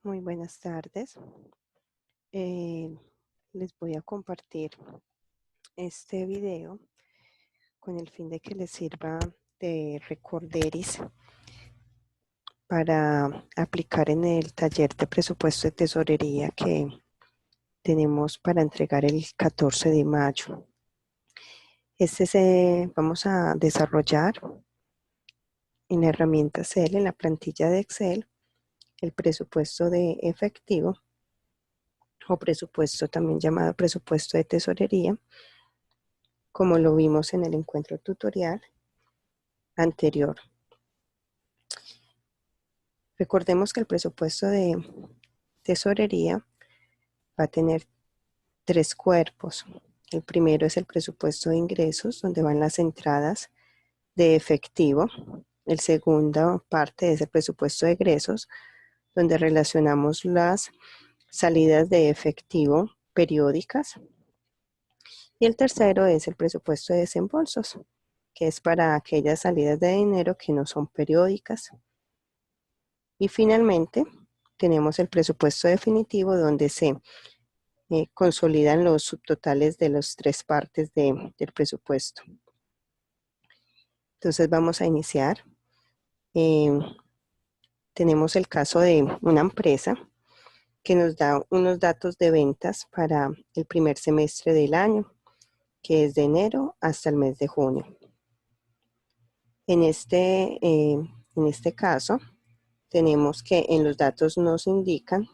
Muy buenas tardes. Les voy a compartir este video con el fin de que les sirva de recorderis para aplicar en el taller de presupuesto de tesorería que tenemos para entregar el 14 de mayo. Vamos a desarrollar en la herramienta Excel, en la plantilla de Excel, el presupuesto de efectivo o presupuesto también llamado presupuesto de tesorería, como lo vimos en el encuentro tutorial anterior. Recordemos que el presupuesto de tesorería va a tener 3 cuerpos. El primero es el presupuesto de ingresos, donde van las entradas de efectivo. El segunda parte es el presupuesto de egresos, donde relacionamos las salidas de efectivo periódicas. Y el tercero es el presupuesto de desembolsos, que es para aquellas salidas de dinero que no son periódicas. Y finalmente tenemos el presupuesto definitivo, donde se consolidan los subtotales de las 3 partes del presupuesto. Entonces vamos a iniciar. Tenemos el caso de una empresa que nos da unos datos de ventas para el primer semestre del año, que es de enero hasta el mes de junio. En este caso, tenemos que en los datos nos indican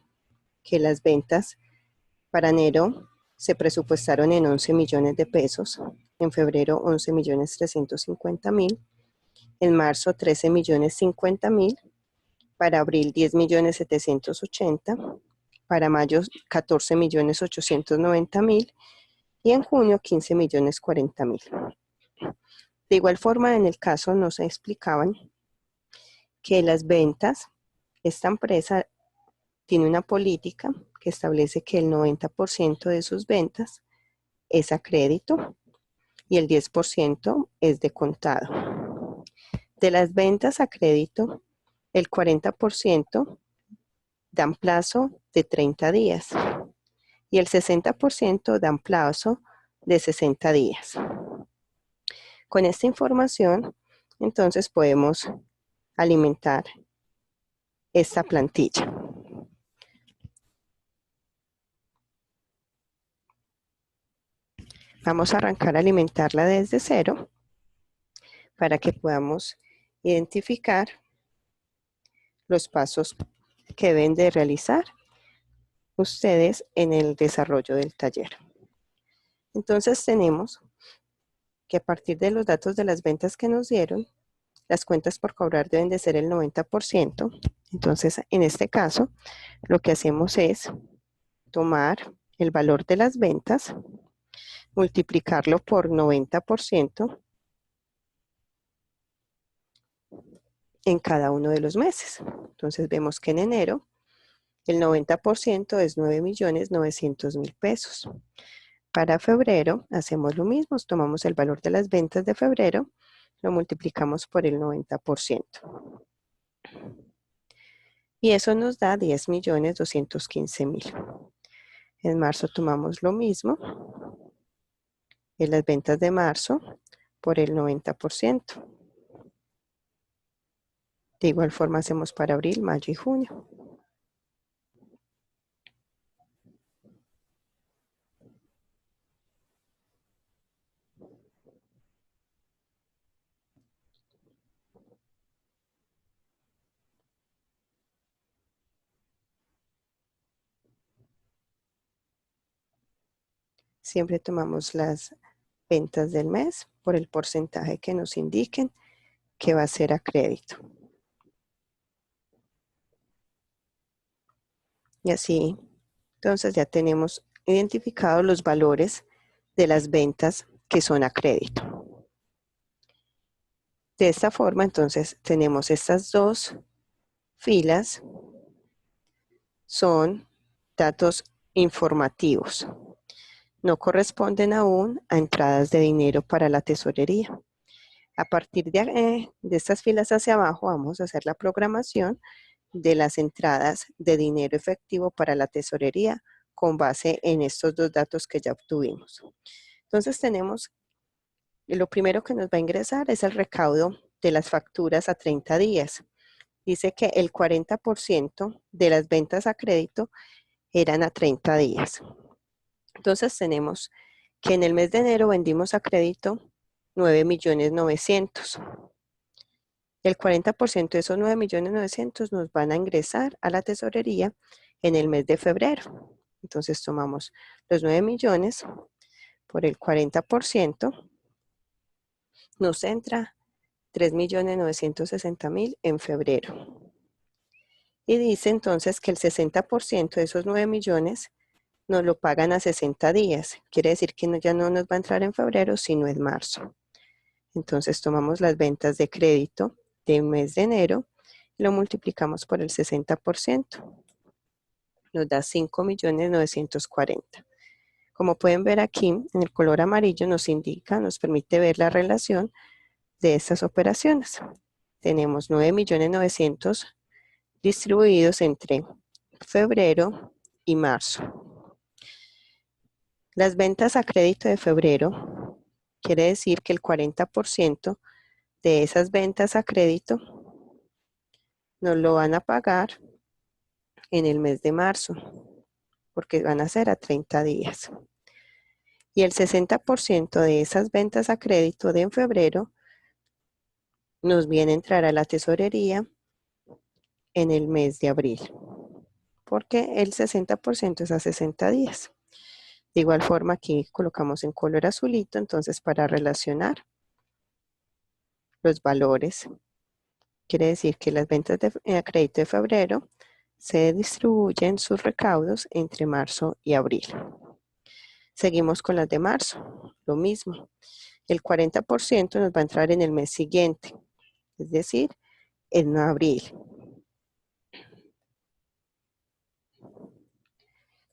que las ventas para enero se presupuestaron en 11 millones de pesos, en febrero 11 millones 350 mil, en marzo 13 millones 50 mil, para abril 10 millones 780, para mayo 14 millones 890 mil y en junio 15 millones 40 mil. De igual forma, en el caso nos explicaban que las ventas, esta empresa tiene una política que establece que el 90% de sus ventas es a crédito y el 10% es de contado. De las ventas a crédito, el 40% dan plazo de 30 días y el 60% dan plazo de 60 días. Con esta información, entonces podemos alimentar esta plantilla. Vamos a arrancar a alimentarla desde cero para que podamos identificar los pasos que deben de realizar ustedes en el desarrollo del taller. Entonces tenemos que a partir de los datos de las ventas que nos dieron, las cuentas por cobrar deben de ser el 90%. Entonces, en este caso, lo que hacemos es tomar el valor de las ventas, multiplicarlo por 90% en cada uno de los meses. Entonces, vemos que en enero el 90% es 9.900.000 pesos. Para febrero hacemos lo mismo, tomamos el valor de las ventas de febrero, lo multiplicamos por el 90%. Y eso nos da 10.215.000. En marzo tomamos lo mismo, en las ventas de marzo por el 90%. De igual forma hacemos para abril, mayo y junio. Siempre tomamos las ventas del mes por el porcentaje que nos indiquen que va a ser a crédito. Y así, entonces ya tenemos identificados los valores de las ventas que son a crédito. De esta forma, entonces, tenemos estas dos filas, son datos informativos. No corresponden aún a entradas de dinero para la tesorería. A partir de estas filas hacia abajo vamos a hacer la programación de las entradas de dinero efectivo para la tesorería con base en estos dos datos que ya obtuvimos. Entonces tenemos, lo primero que nos va a ingresar es el recaudo de las facturas a 30 días. Dice que el 40% de las ventas a crédito eran a 30 días. Entonces tenemos que en el mes de enero vendimos a crédito 9.900.000. El 40% de esos 9.900.000 nos van a ingresar a la tesorería en el mes de febrero. Entonces tomamos los 9 millones por el 40%, nos entra 3.960.000 en febrero. Y dice entonces que el 60% de esos 9 millones nos lo pagan a 60 días. Quiere decir que ya no nos va a entrar en febrero, sino en marzo. Entonces tomamos las ventas de crédito del mes de enero y lo multiplicamos por el 60%. Nos da 5.940.000. Como pueden ver aquí, en el color amarillo nos indica, nos permite ver la relación de estas operaciones. Tenemos 9.900.000 distribuidos entre febrero y marzo. Las ventas a crédito de febrero quiere decir que el 40% de esas ventas a crédito nos lo van a pagar en el mes de marzo, porque van a ser a 30 días. Y el 60% de esas ventas a crédito de en febrero nos viene a entrar a la tesorería en el mes de abril, porque el 60% es a 60 días. De igual forma aquí colocamos en color azulito, entonces para relacionar los valores, quiere decir que las ventas a crédito de febrero se distribuyen sus recaudos entre marzo y abril. Seguimos con las de marzo, lo mismo. El 40% nos va a entrar en el mes siguiente, es decir, en abril.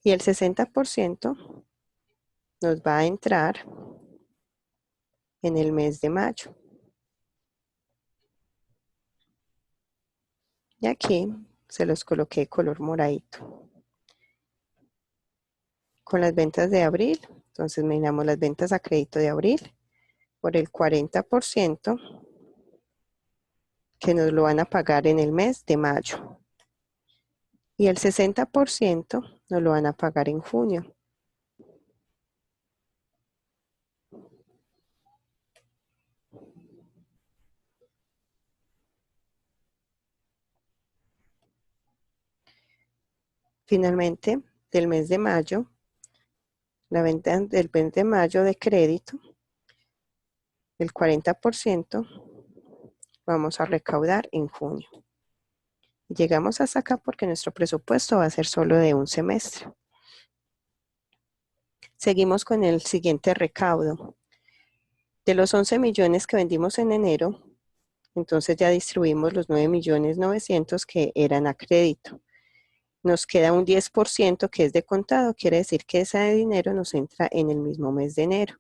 Y el 60% nos va a entrar en el mes de mayo. Y aquí se los coloqué color moradito. Con las ventas de abril, entonces miramos las ventas a crédito de abril por el 40% que nos lo van a pagar en el mes de mayo. Y el 60% nos lo van a pagar en junio. Finalmente, del mes de mayo, la venta del mes de mayo de crédito, el 40% vamos a recaudar en junio. Llegamos hasta acá porque nuestro presupuesto va a ser solo de un semestre. Seguimos con el siguiente recaudo. De los 11 millones que vendimos en enero, entonces ya distribuimos los 9.900.000 que eran a crédito. Nos queda un 10% que es de contado, quiere decir que ese dinero nos entra en el mismo mes de enero,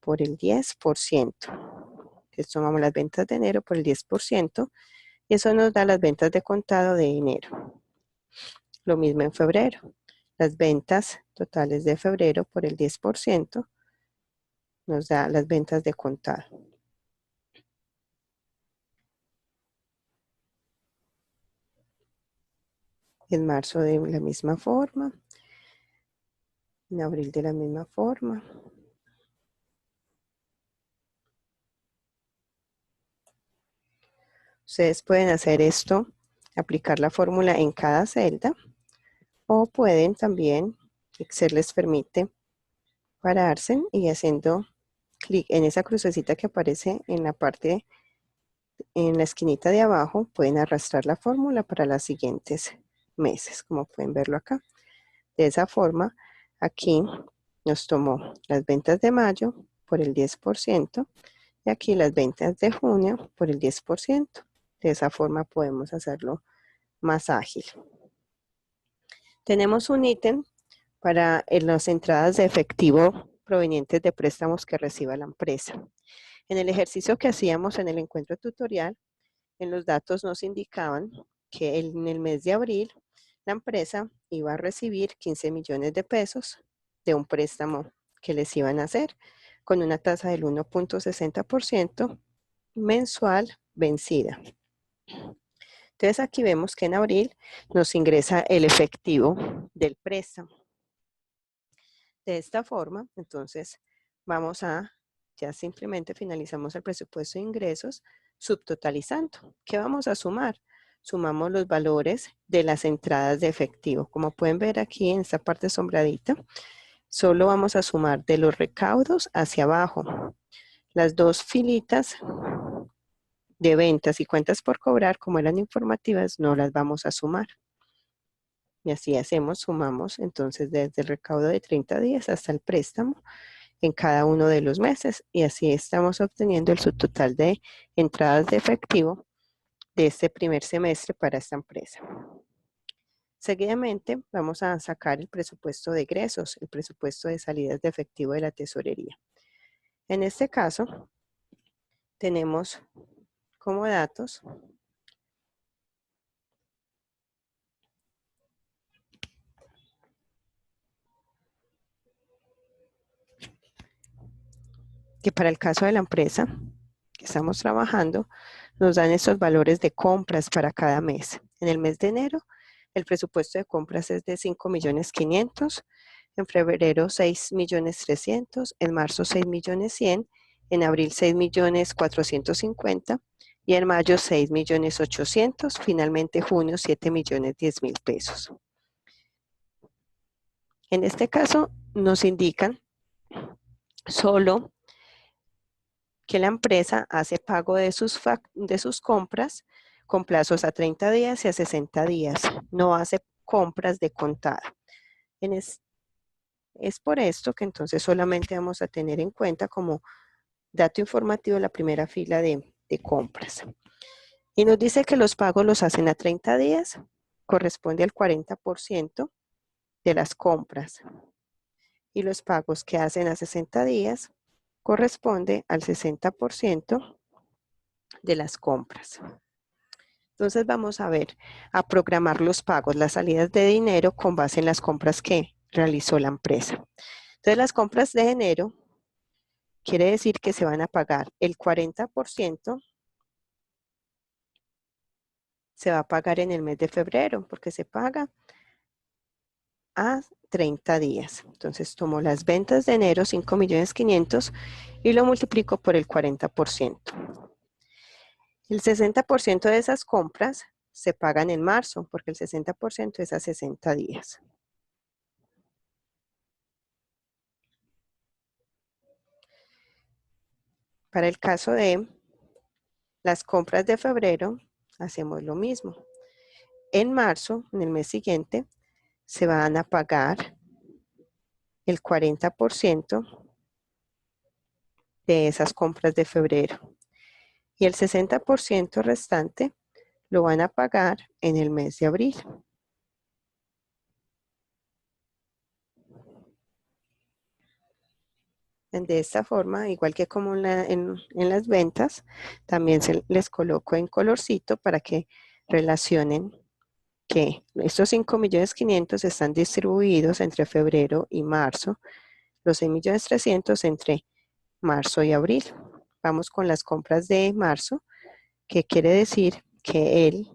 por el 10%. Entonces tomamos las ventas de enero por el 10%, y eso nos da las ventas de contado de enero. Lo mismo en febrero. Las ventas totales de febrero por el 10% nos da las ventas de contado. En marzo de la misma forma. En abril de la misma forma. Ustedes pueden hacer esto, aplicar la fórmula en cada celda, o pueden también, Excel les permite pararse y haciendo clic en esa crucecita que aparece en la parte, en la esquinita de abajo, pueden arrastrar la fórmula para los siguientes meses, como pueden verlo acá. De esa forma, aquí nos tomó las ventas de mayo por el 10% y aquí las ventas de junio por el 10%. De esa forma podemos hacerlo más ágil. Tenemos un ítem para las entradas de efectivo provenientes de préstamos que reciba la empresa. En el ejercicio que hacíamos en el encuentro tutorial, en los datos nos indicaban que en el mes de abril la empresa iba a recibir 15 millones de pesos de un préstamo que les iban a hacer con una tasa del 1.60% mensual vencida. Entonces aquí vemos que en abril nos ingresa el efectivo del préstamo. De esta forma, entonces, vamos a, ya simplemente finalizamos el presupuesto de ingresos subtotalizando. ¿Qué vamos a sumar? Sumamos los valores de las entradas de efectivo. Como pueden ver aquí en esta parte sombradita, solo vamos a sumar de los recaudos hacia abajo. Las dos filitas de ventas y cuentas por cobrar, como eran informativas, no las vamos a sumar. Y así hacemos, sumamos entonces desde el recaudo de 30 días hasta el préstamo en cada uno de los meses y así estamos obteniendo el subtotal de entradas de efectivo de este primer semestre para esta empresa. Seguidamente vamos a sacar el presupuesto de egresos, el presupuesto de salidas de efectivo de la tesorería. En este caso tenemos como datos que para el caso de la empresa que estamos trabajando, nos dan estos valores de compras para cada mes. En el mes de enero, el presupuesto de compras es de 5.500.000, en febrero 6.300.000, en marzo 6.100.000, en abril 6.450.000 y en mayo 6.800.000, finalmente junio 7.010.000 pesos. En este caso nos indican solo que la empresa hace pago de sus compras con plazos a 30 días y a 60 días. No hace compras de contado. Es por esto que entonces solamente vamos a tener en cuenta como dato informativo la primera fila de compras. Y nos dice que los pagos los hacen a 30 días, corresponde al 40% de las compras. Y los pagos que hacen a 60 días corresponde al 60% de las compras. Entonces vamos a ver, a programar los pagos, las salidas de dinero con base en las compras que realizó la empresa. Entonces las compras de enero quiere decir que se van a pagar el 40%, se va a pagar en el mes de febrero porque se paga a 30 días. Entonces tomo las ventas de enero, 5.500.000, y lo multiplico por el 40%. El 60% de esas compras se pagan en marzo, porque el 60% es a 60 días. Para el caso de las compras de febrero, hacemos lo mismo. En marzo, en el mes siguiente, se van a pagar el 40% de esas compras de febrero. Y el 60% restante lo van a pagar en el mes de abril. De esta forma, igual que como en las ventas, también les coloco en colorcito para que relacionen que estos 5.500.000 están distribuidos entre febrero y marzo, los 6.300.000 entre marzo y abril. Vamos con las compras de marzo, que quiere decir que el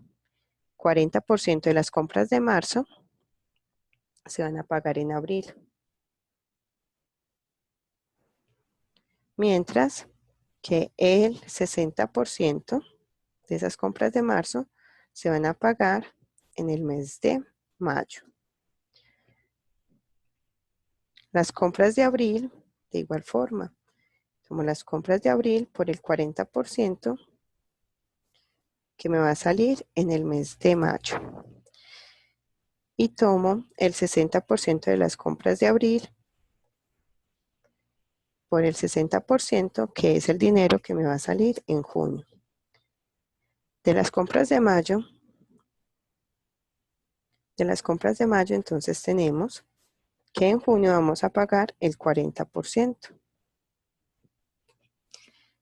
40% de las compras de marzo se van a pagar en abril. Mientras que el 60% de esas compras de marzo se van a pagar en el mes de mayo. Las compras de abril, de igual forma, como las compras de abril por el 40% que me va a salir en el mes de mayo. Y tomo el 60% de las compras de abril por el 60%, que es el dinero que me va a salir en junio. De las compras de mayo, entonces tenemos que en junio vamos a pagar el 40%.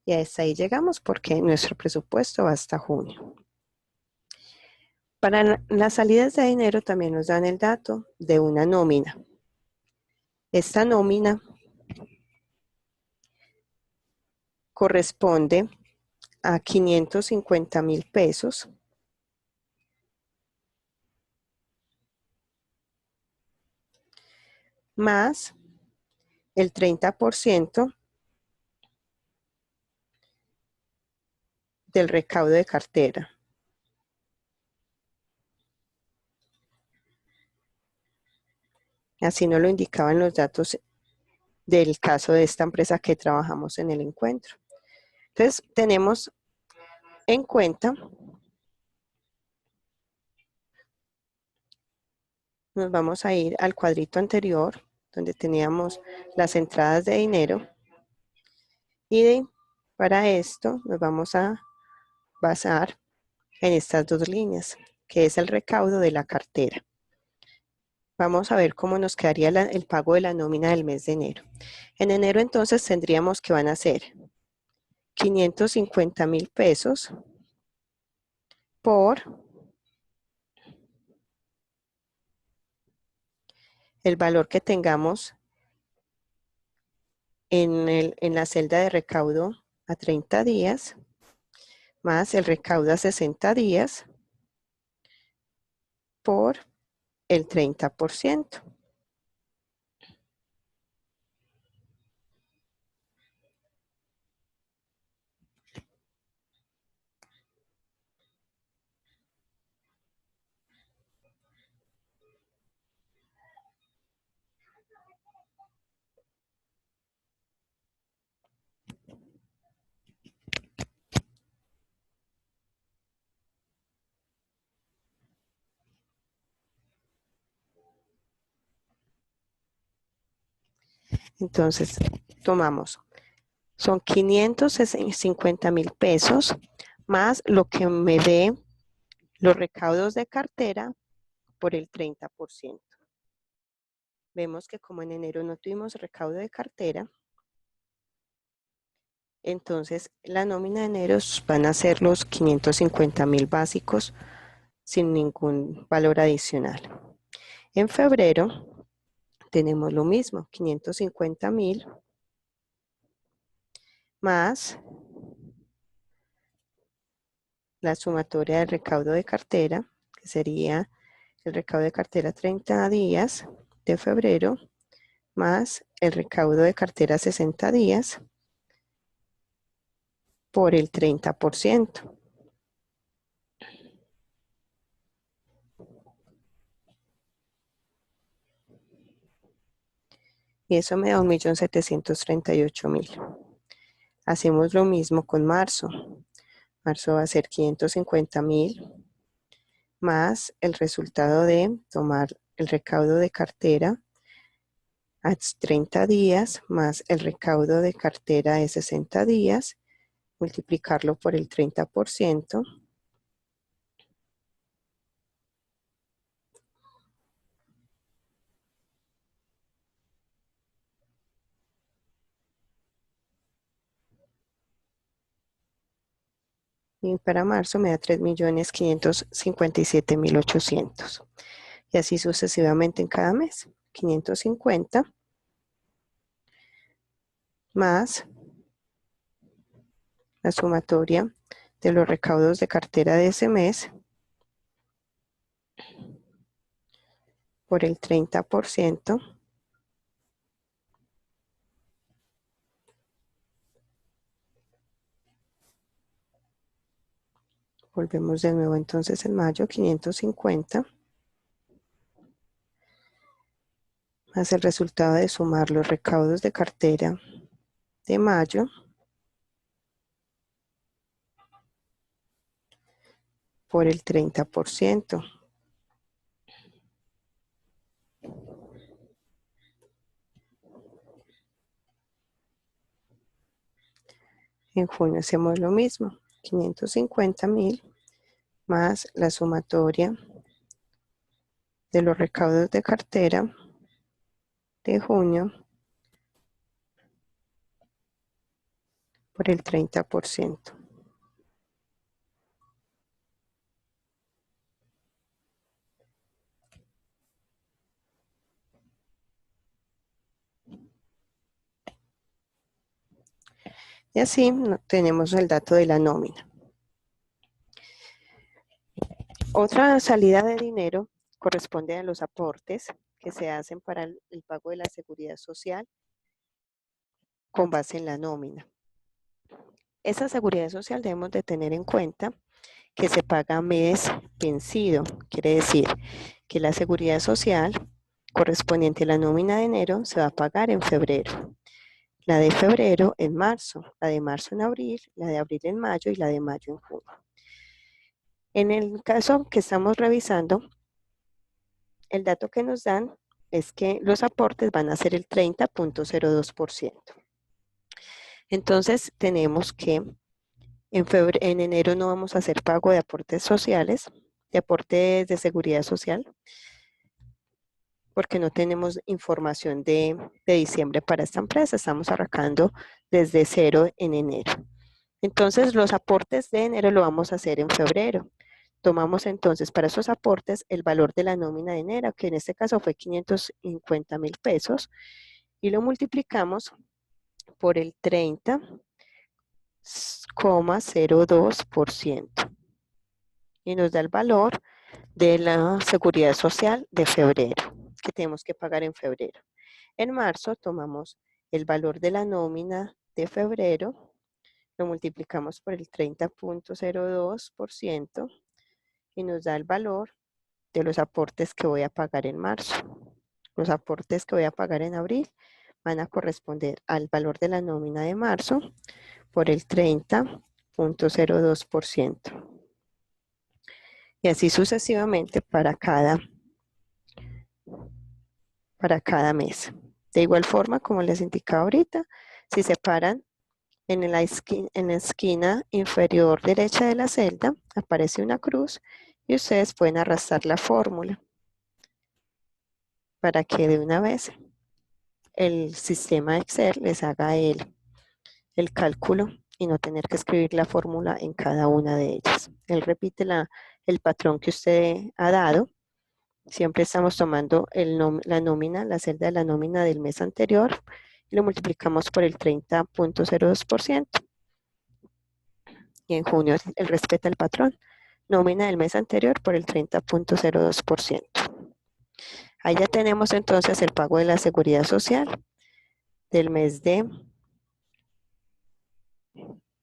Y hasta ahí llegamos porque nuestro presupuesto va hasta junio. Para las salidas de dinero también nos dan el dato de una nómina. Esta nómina corresponde a 550,000 pesos más el 30% del recaudo de cartera. Así nos lo indicaban los datos del caso de esta empresa que trabajamos en el encuentro. Entonces, tenemos en cuenta, nos vamos a ir al cuadrito anterior, donde teníamos las entradas de dinero, y para esto nos vamos a basar en estas dos líneas, que es el recaudo de la cartera. Vamos a ver cómo nos quedaría el pago de la nómina del mes de enero. En enero entonces tendríamos que van a ser 550,000 pesos por el valor que tengamos en la celda de recaudo a 30 días, más el recaudo a 60 días por el 30%. Entonces, tomamos, son 550,000 pesos más lo que me dé los recaudos de cartera por el 30%. Vemos que como en enero no tuvimos recaudo de cartera, entonces la nómina de enero van a ser los 550,000 básicos sin ningún valor adicional. En febrero tenemos lo mismo, 550,000 más la sumatoria del recaudo de cartera, que sería el recaudo de cartera 30 días de febrero, más el recaudo de cartera 60 días por el 30%. Y eso me da 1.738.000. Hacemos lo mismo con marzo. Marzo va a ser 550,000 más el resultado de tomar el recaudo de cartera a 30 días más el recaudo de cartera de 60 días, multiplicarlo por el 30%, y para marzo me da 3.557.800. Y así sucesivamente en cada mes. 550 más la sumatoria de los recaudos de cartera de ese mes por el 30%. Volvemos de nuevo entonces en mayo, 550 más el resultado de sumar los recaudos de cartera de mayo por el 30%. En junio hacemos lo mismo, 550,000 más la sumatoria de los recaudos de cartera de junio por el 30%. Y así tenemos el dato de la nómina. Otra salida de dinero corresponde a los aportes que se hacen para el pago de la seguridad social con base en la nómina. Esa seguridad social debemos de tener en cuenta que se paga mes vencido. Quiere decir que la seguridad social correspondiente a la nómina de enero se va a pagar en febrero. La de febrero en marzo, la de marzo en abril, la de abril en mayo y la de mayo en junio. En el caso que estamos revisando, el dato que nos dan es que los aportes van a ser el 30.02%. Entonces tenemos que en enero no vamos a hacer pago de aportes sociales, de aportes de seguridad social, porque no tenemos información de diciembre para esta empresa. Estamos arrancando desde cero en enero. Entonces los aportes de enero lo vamos a hacer en febrero. Tomamos entonces para esos aportes el valor de la nómina de enero, que en este caso fue 550,000 pesos, y lo multiplicamos por el 30,02% y nos da el valor de la seguridad social de febrero, que tenemos que pagar en febrero. En marzo tomamos el valor de la nómina de febrero, lo multiplicamos por el 30.02% y nos da el valor de los aportes que voy a pagar en marzo. Los aportes que voy a pagar en abril van a corresponder al valor de la nómina de marzo por el 30.02%. Y así sucesivamente para cada mes. De igual forma, como les indicaba ahorita, si se paran en la esquina inferior derecha de la celda, aparece una cruz y ustedes pueden arrastrar la fórmula para que de una vez el sistema Excel les haga el cálculo y no tener que escribir la fórmula en cada una de ellas. Él repite el patrón que usted ha dado. Siempre estamos tomando la nómina, la celda de la nómina del mes anterior y lo multiplicamos por el 30.02%. Y en junio él respeta el patrón. Nómina del mes anterior por el 30.02%. Ahí ya tenemos entonces el pago de la seguridad social del mes de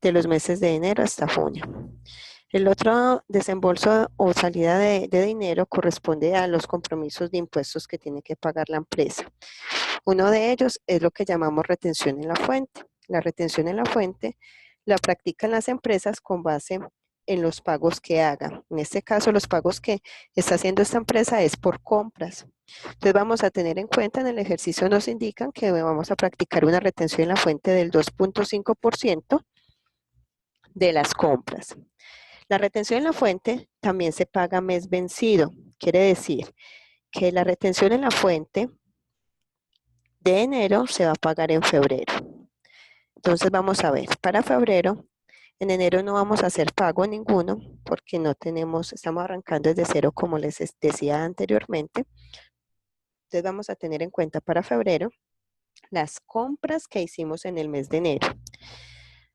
los meses de enero hasta junio. El otro desembolso o salida de dinero corresponde a los compromisos de impuestos que tiene que pagar la empresa. Uno de ellos es lo que llamamos retención en la fuente. La retención en la fuente la practican las empresas con base en los pagos que hagan. En este caso, los pagos que está haciendo esta empresa es por compras. Entonces vamos a tener en cuenta, en el ejercicio nos indican que vamos a practicar una retención en la fuente del 2.5% de las compras. La retención en la fuente también se paga mes vencido. Quiere decir que la retención en la fuente de enero se va a pagar en febrero. Entonces vamos a ver, para febrero, en enero no vamos a hacer pago ninguno porque estamos arrancando desde cero como les decía anteriormente. Entonces vamos a tener en cuenta para febrero las compras que hicimos en el mes de enero.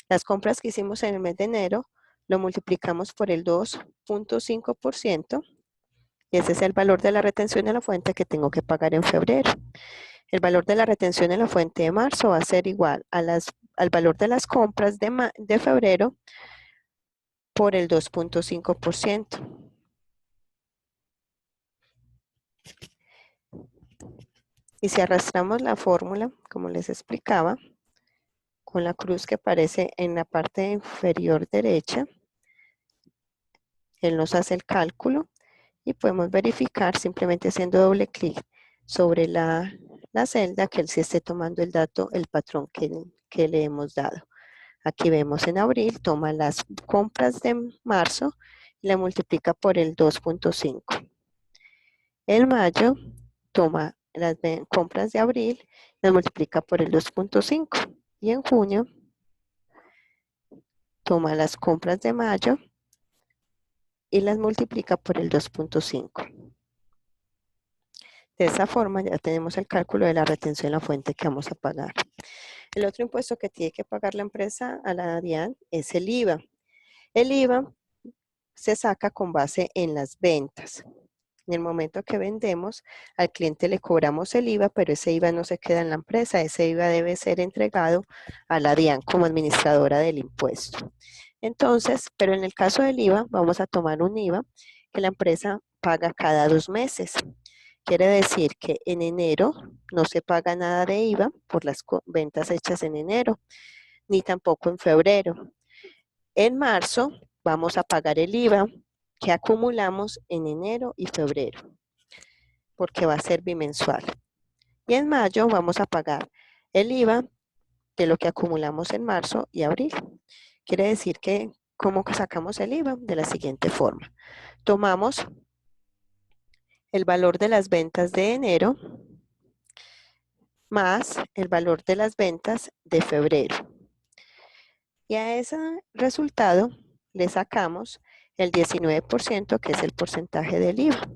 Las compras que hicimos en el mes de enero lo multiplicamos por el 2.5% y ese es el valor de la retención en la fuente que tengo que pagar en febrero. El valor de la retención en la fuente de marzo va a ser igual al valor de las compras de febrero por el 2.5%. Y si arrastramos la fórmula, como les explicaba, con la cruz que aparece en la parte inferior derecha, él nos hace el cálculo y podemos verificar simplemente haciendo doble clic sobre la celda que él sí esté tomando el dato, el patrón que le hemos dado. Aquí vemos en abril, toma las compras de marzo y la multiplica por el 2.5. En mayo, toma las compras de abril, las multiplica por el 2.5. Y en junio, toma las compras de mayo y las multiplica por el 2.5. De esa forma ya tenemos el cálculo de la retención en la fuente que vamos a pagar. El otro impuesto que tiene que pagar la empresa a la DIAN es el IVA. El IVA se saca con base en las ventas. En el momento que vendemos, al cliente le cobramos el IVA, pero ese IVA no se queda en la empresa, ese IVA debe ser entregado a la DIAN como administradora del impuesto. Entonces, pero en el caso del IVA, vamos a tomar un IVA que la empresa paga cada 2 meses. Quiere decir que en enero no se paga nada de IVA por las ventas hechas en enero, ni tampoco en febrero. En marzo vamos a pagar el IVA que acumulamos en enero y febrero, porque va a ser bimensual. Y en mayo vamos a pagar el IVA de lo que acumulamos en marzo y abril. Quiere decir que, ¿cómo sacamos el IVA? De la siguiente forma. Tomamos el valor de las ventas de enero más el valor de las ventas de febrero. Y a ese resultado le sacamos el 19%, que es el porcentaje del IVA.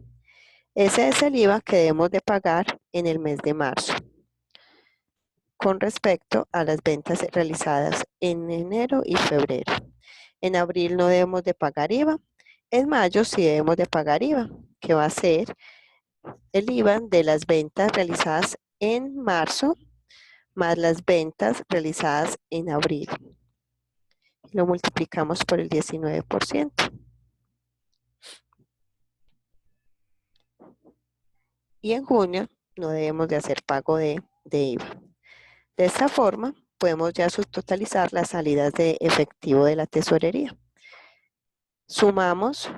Ese es el IVA que debemos de pagar en el mes de marzo con respecto a las ventas realizadas en enero y febrero. En abril no debemos de pagar IVA. En mayo sí debemos de pagar IVA, que va a ser el IVA de las ventas realizadas en marzo más las ventas realizadas en abril. Lo multiplicamos por el 19%. Y en junio no debemos de hacer pago de IVA. De esta forma, podemos ya subtotalizar las salidas de efectivo de la tesorería. Sumamos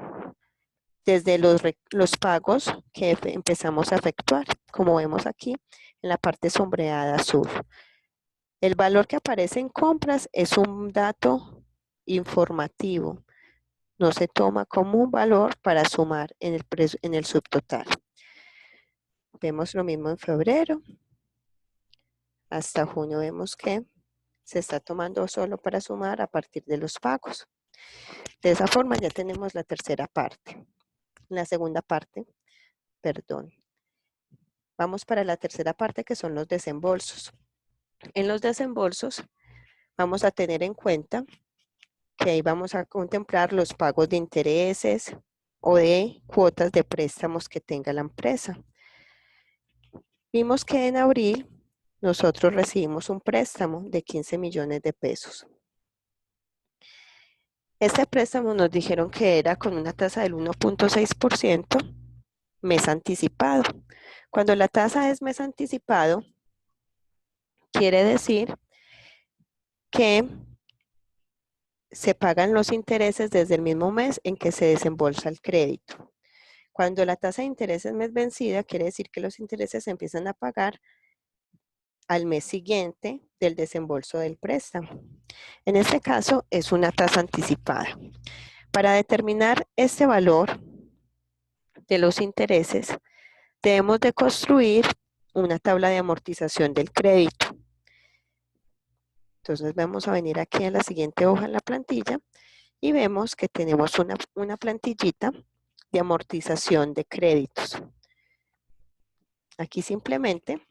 desde los pagos que empezamos a efectuar, como vemos aquí en la parte sombreada azul. El valor que aparece en compras es un dato informativo. No se toma como un valor para sumar en el subtotal. Vemos lo mismo en febrero. Hasta junio vemos que se está tomando solo para sumar a partir de los pagos. De esa forma ya tenemos la tercera parte. La segunda parte, perdón. Vamos para la tercera parte, que son los desembolsos. En los desembolsos vamos a tener en cuenta que ahí vamos a contemplar los pagos de intereses o de cuotas de préstamos que tenga la empresa. Vimos que en abril nosotros recibimos un préstamo de 15 millones de pesos. Este préstamo nos dijeron que era con una tasa del 1.6% mes anticipado. Cuando la tasa es mes anticipado, quiere decir que se pagan los intereses desde el mismo mes en que se desembolsa el crédito. Cuando la tasa de interés es mes vencida, quiere decir que los intereses se empiezan a pagar al mes siguiente del desembolso del préstamo. En este caso es una tasa anticipada. Para determinar este valor de los intereses, debemos de construir una tabla de amortización del crédito. Entonces vamos a venir aquí a la siguiente hoja en la plantilla y vemos que tenemos una plantillita de amortización de créditos. Aquí simplemente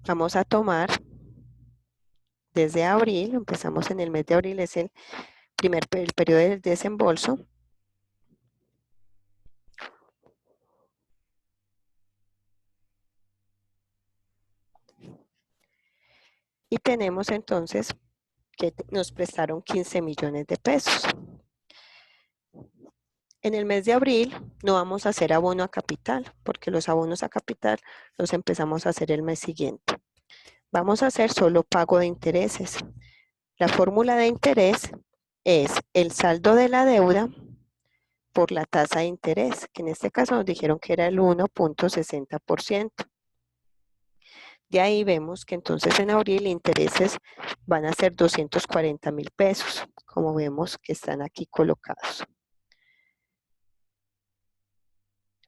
vamos a tomar desde abril, empezamos en el mes de abril, es el periodo del desembolso. Y tenemos entonces que nos prestaron 15 millones de pesos. En el mes de abril no vamos a hacer abono a capital, porque los abonos a capital los empezamos a hacer el mes siguiente. Vamos a hacer solo pago de intereses. La fórmula de interés es el saldo de la deuda por la tasa de interés, que en este caso nos dijeron que era el 1.60%. De ahí vemos que entonces en abril intereses van a ser 240,000 pesos, como vemos que están aquí colocados.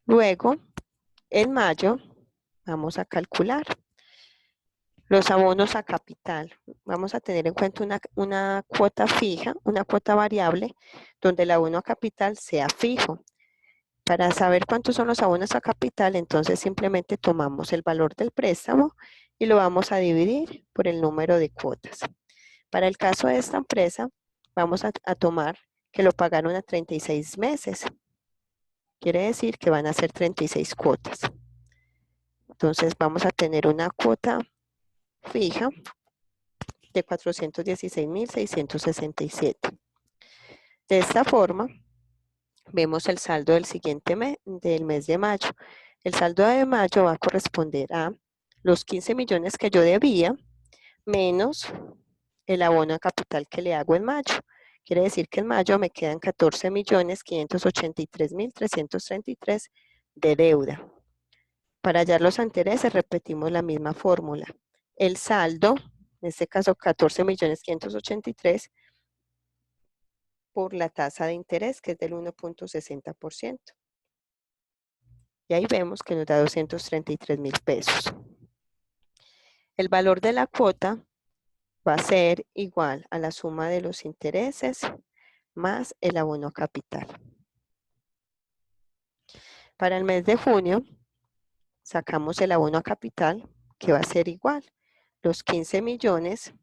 Luego, en mayo, vamos a calcular los abonos a capital. Vamos a tener en cuenta una cuota fija, una cuota variable, donde el abono a capital sea fijo. Para saber cuántos son los abonos a capital, entonces simplemente tomamos el valor del préstamo y lo vamos a dividir por el número de cuotas. Para el caso de esta empresa, vamos a tomar que lo pagaron a 36 meses. Quiere decir que van a ser 36 cuotas. Entonces vamos a tener una cuota fija de 416.667. De esta forma, vemos el saldo del siguiente mes, del mes de mayo. El saldo de mayo va a corresponder a los 15 millones que yo debía menos el abono de capital que le hago en mayo. Quiere decir que en mayo me quedan 14.583.333 de deuda. Para hallar los intereses repetimos la misma fórmula. El saldo, en este caso 14.583.000 por la tasa de interés, que es del 1.60%. Y ahí vemos que nos da 233.000 pesos. El valor de la cuota va a ser igual a la suma de los intereses más el abono capital. Para el mes de junio, sacamos el abono a capital, que va a ser igual, los 15 millones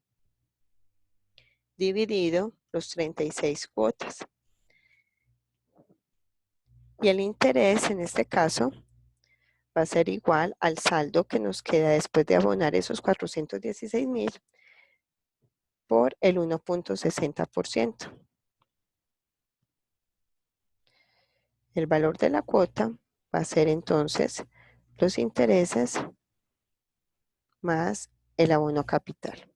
dividido los 36 cuotas. Y el interés, en este caso, va a ser igual al saldo que nos queda después de abonar esos 416.000 por el 1.60%. El valor de la cuota va a ser entonces los intereses más el abono capital.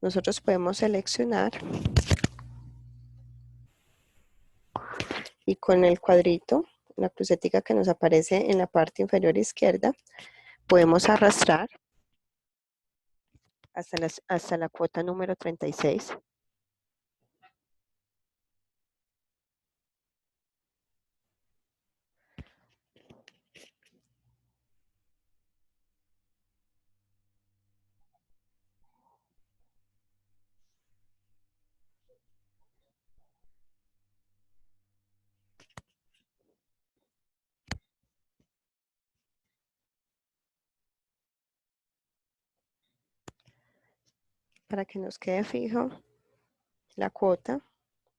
Nosotros podemos seleccionar y con el cuadrito, la crucetica que nos aparece en la parte inferior izquierda, podemos arrastrar hasta la cuota número 36. Para que nos quede fijo la cuota,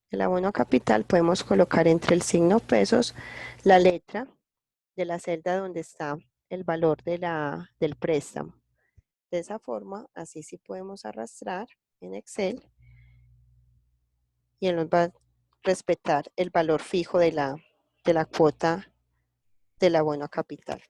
el abono capital, podemos colocar entre el signo pesos la letra de la celda donde está el valor del préstamo. De esa forma, así sí podemos arrastrar en Excel y él nos va a respetar el valor fijo de la cuota del abono a capital.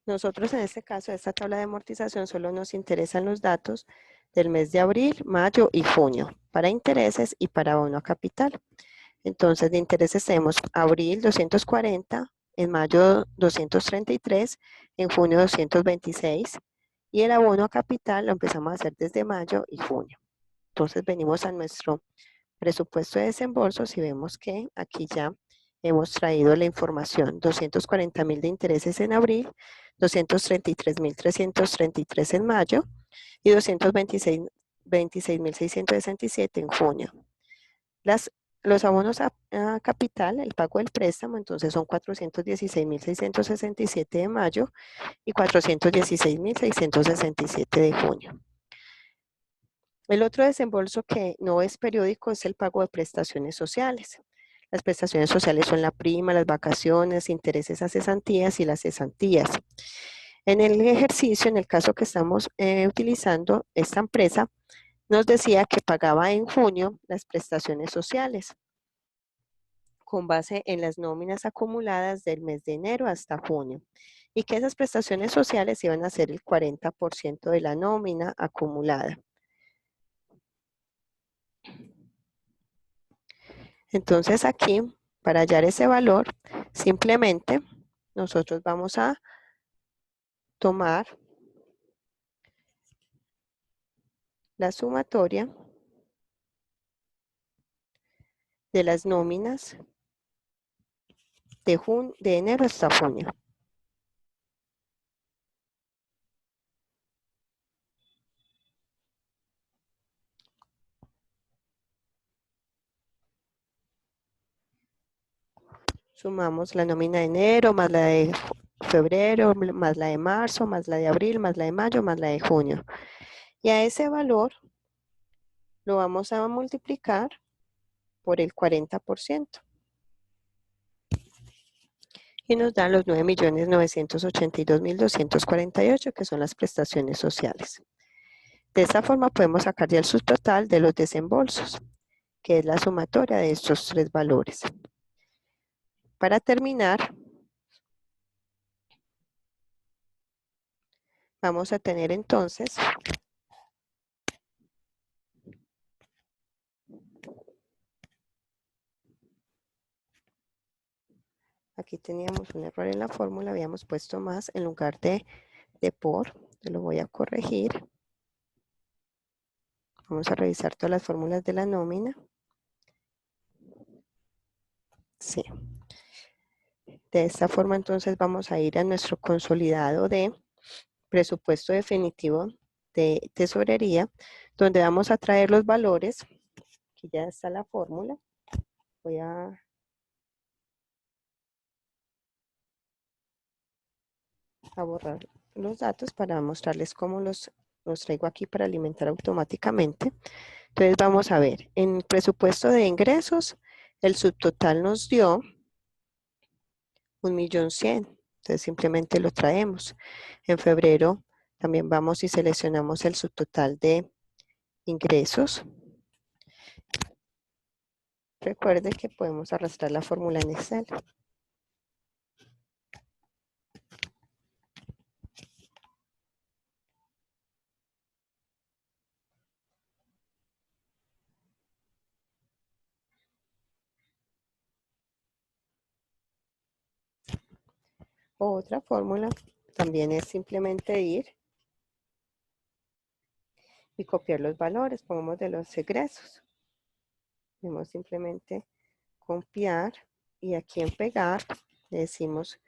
Nosotros en este caso, esta tabla de amortización, solo nos interesan los datos del mes de abril, mayo y junio, para intereses y para abono a capital. Entonces, de intereses tenemos abril 240, en mayo 233, en junio 226, y el abono a capital lo empezamos a hacer desde mayo y junio. Entonces, venimos a nuestro presupuesto de desembolsos y vemos que aquí ya hemos traído la información, 240.000 de intereses en abril, 233.333 en mayo y 226.667 en junio. Los abonos a capital, el pago del préstamo, entonces son 416.667 de mayo y 416.667 de junio. El otro desembolso que no es periódico es el pago de prestaciones sociales. Las prestaciones sociales son la prima, las vacaciones, intereses a cesantías y las cesantías. En el ejercicio, en el caso que estamos utilizando, esta empresa nos decía que pagaba en junio las prestaciones sociales con base en las nóminas acumuladas del mes de enero hasta junio y que esas prestaciones sociales iban a ser el 40% de la nómina acumulada. Entonces aquí, para hallar ese valor, simplemente nosotros vamos a tomar la sumatoria de las nóminas de enero hasta junio. Sumamos la nómina de enero, más la de febrero, más la de marzo, más la de abril, más la de mayo, más la de junio. Y a ese valor lo vamos a multiplicar por el 40%. Y nos dan los 9.982.248, que son las prestaciones sociales. De esta forma podemos sacar ya el subtotal de los desembolsos, que es la sumatoria de estos tres valores. Para terminar, vamos a tener entonces aquí teníamos un error en la fórmula, habíamos puesto más en lugar de por, lo voy a corregir. Vamos a revisar todas las fórmulas de la nómina. Sí. De esta forma entonces vamos a ir a nuestro consolidado de presupuesto definitivo de tesorería, donde vamos a traer los valores. Aquí ya está la fórmula. Voy a borrar los datos para mostrarles cómo los traigo aquí para alimentar automáticamente. Entonces vamos a ver, en el presupuesto de ingresos, el subtotal nos dio 1.100.000. Entonces simplemente lo traemos. En febrero también vamos y seleccionamos el subtotal de ingresos. Recuerde que podemos arrastrar la fórmula en Excel. Otra fórmula también es simplemente ir y copiar los valores, pongamos de los egresos. Podemos simplemente copiar y aquí en pegar le decimos,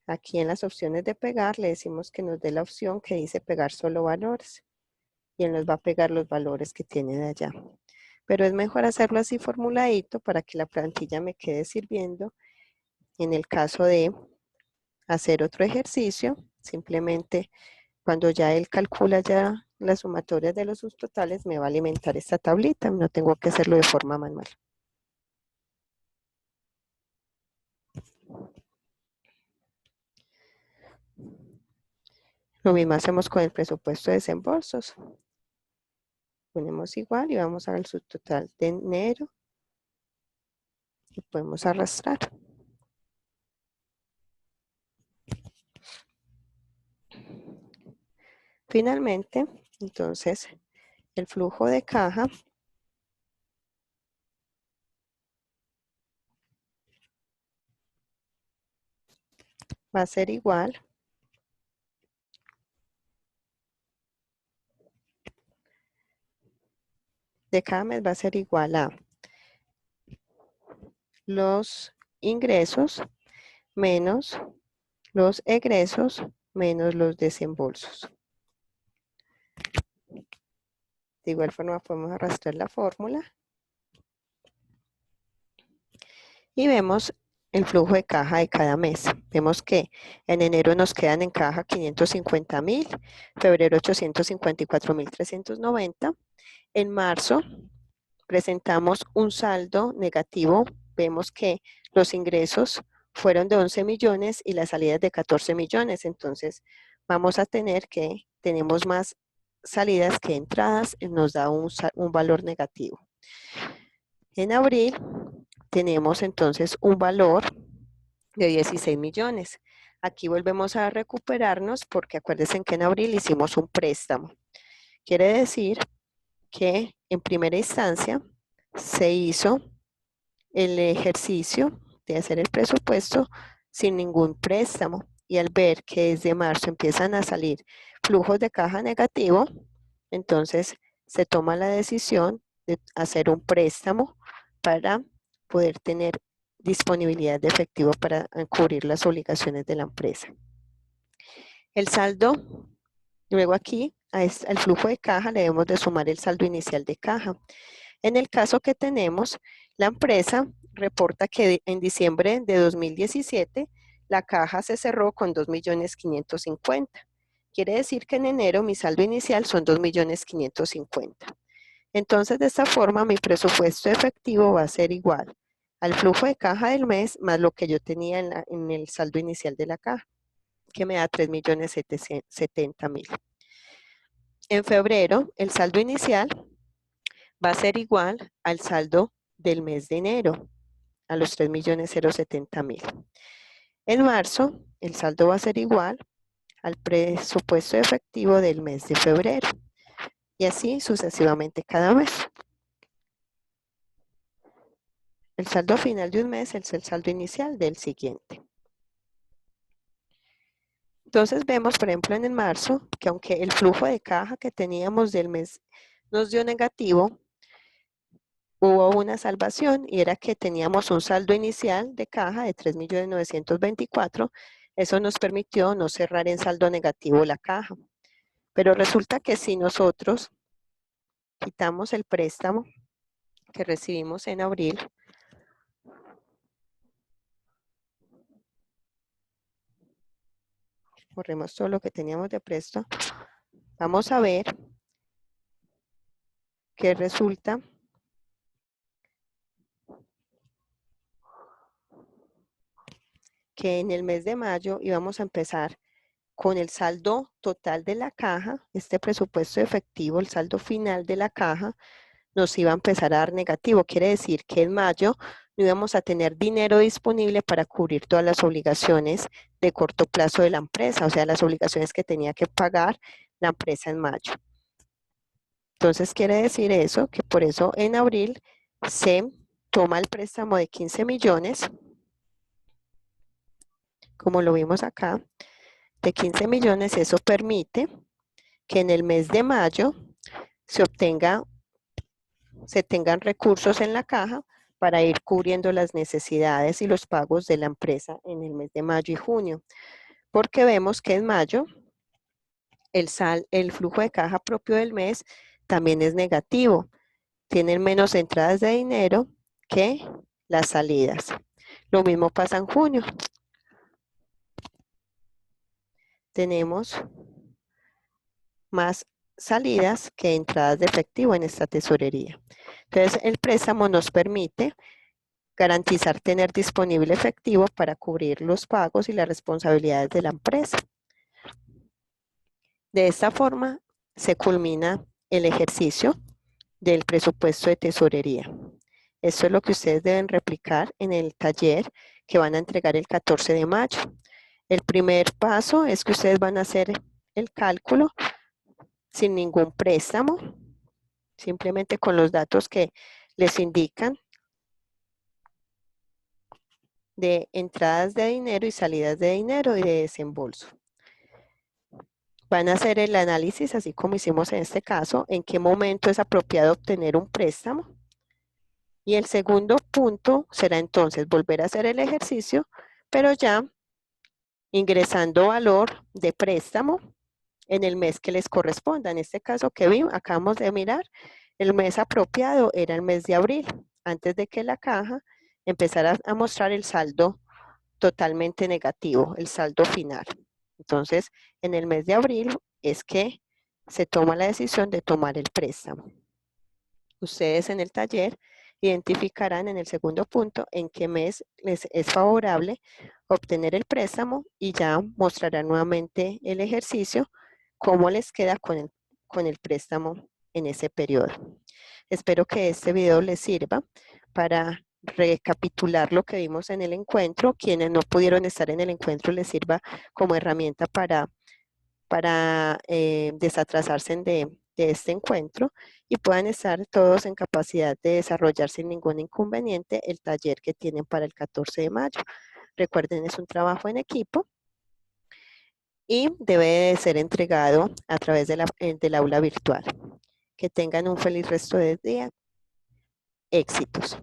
aquí en las opciones de pegar le decimos que nos dé la opción que dice pegar solo valores y él nos va a pegar los valores que tiene de allá. Pero es mejor hacerlo así formuladito para que la plantilla me quede sirviendo. En el caso de hacer otro ejercicio, simplemente cuando ya él calcula ya las sumatorias de los subtotales, me va a alimentar esta tablita, no tengo que hacerlo de forma manual. Lo mismo hacemos con el presupuesto de desembolsos. Ponemos igual y vamos al subtotal de enero y podemos arrastrar. Finalmente, entonces, el flujo de caja va a ser igual de cada mes va a ser igual a los ingresos menos los egresos menos los desembolsos. De igual forma podemos arrastrar la fórmula y vemos el flujo de caja de cada mes. Vemos que en enero nos quedan en caja 550.000, febrero 854.390. En marzo presentamos un saldo negativo. Vemos que los ingresos fueron de 11 millones y las salidas de 14 millones. Entonces vamos a tener que tenemos más salidas que entradas, nos da un valor negativo. En abril tenemos entonces un valor de 16 millones. Aquí volvemos a recuperarnos porque acuérdense que en abril hicimos un préstamo. Quiere decir que en primera instancia se hizo el ejercicio de hacer el presupuesto sin ningún préstamo y al ver que desde marzo empiezan a salir flujos de caja negativo, entonces se toma la decisión de hacer un préstamo para poder tener disponibilidad de efectivo para cubrir las obligaciones de la empresa. El saldo, luego aquí, al flujo de caja le debemos de sumar el saldo inicial de caja. En el caso que tenemos, la empresa reporta que en diciembre de 2017 la caja se cerró con 2.550.000. Quiere decir que en enero mi saldo inicial son 2.550.000. Entonces, de esta forma, mi presupuesto efectivo va a ser igual al flujo de caja del mes más lo que yo tenía en el saldo inicial de la caja, que me da 3.770.000. En febrero, el saldo inicial va a ser igual al saldo del mes de enero, a los 3.070.000. En marzo, el saldo va a ser igual al presupuesto efectivo del mes de febrero, y así sucesivamente cada mes. El saldo final de un mes es el saldo inicial del siguiente. Entonces vemos, por ejemplo, en el marzo, que aunque el flujo de caja que teníamos del mes nos dio negativo, hubo una salvación y era que teníamos un saldo inicial de caja de 3.924.000. Eso nos permitió no cerrar en saldo negativo la caja. Pero resulta que si nosotros quitamos el préstamo que recibimos en abril, borremos todo lo que teníamos de préstamo, vamos a ver que resulta que en el mes de mayo íbamos a empezar con el saldo total de la caja, este presupuesto efectivo, el saldo final de la caja, nos iba a empezar a dar negativo. Quiere decir que en mayo no íbamos a tener dinero disponible para cubrir todas las obligaciones de corto plazo de la empresa, o sea, las obligaciones que tenía que pagar la empresa en mayo. Entonces quiere decir eso, que por eso en abril se toma el préstamo de 15 millones, como lo vimos acá, de 15 millones. Eso permite que en el mes de mayo se tengan recursos en la caja para ir cubriendo las necesidades y los pagos de la empresa en el mes de mayo y junio. Porque vemos que en mayo el flujo de caja propio del mes también es negativo. Tienen menos entradas de dinero que las salidas. Lo mismo pasa en junio. Tenemos más salidas que entradas de efectivo en esta tesorería. Entonces, el préstamo nos permite garantizar tener disponible efectivo para cubrir los pagos y las responsabilidades de la empresa. De esta forma, se culmina el ejercicio del presupuesto de tesorería. Esto es lo que ustedes deben replicar en el taller que van a entregar el 14 de mayo. El primer paso es que ustedes van a hacer el cálculo sin ningún préstamo, simplemente con los datos que les indican de entradas de dinero y salidas de dinero y de desembolso. Van a hacer el análisis, así como hicimos en este caso, en qué momento es apropiado obtener un préstamo. Y el segundo punto será entonces volver a hacer el ejercicio, pero ya ingresando valor de préstamo en el mes que les corresponda. En este caso que acabamos de mirar, el mes apropiado era el mes de abril, antes de que la caja empezara a mostrar el saldo totalmente negativo, el saldo final. Entonces, en el mes de abril es que se toma la decisión de tomar el préstamo. Ustedes en el taller identificarán en el segundo punto en qué mes les es favorable obtener el préstamo y ya mostrarán nuevamente el ejercicio, cómo les queda con el préstamo en ese periodo. Espero que este video les sirva para recapitular lo que vimos en el encuentro. Quienes no pudieron estar en el encuentro les sirva como herramienta para desatrasarse de este encuentro y puedan estar todos en capacidad de desarrollar sin ningún inconveniente el taller que tienen para el 14 de mayo. Recuerden, es un trabajo en equipo y debe de ser entregado a través del aula virtual. Que tengan un feliz resto de día. Éxitos.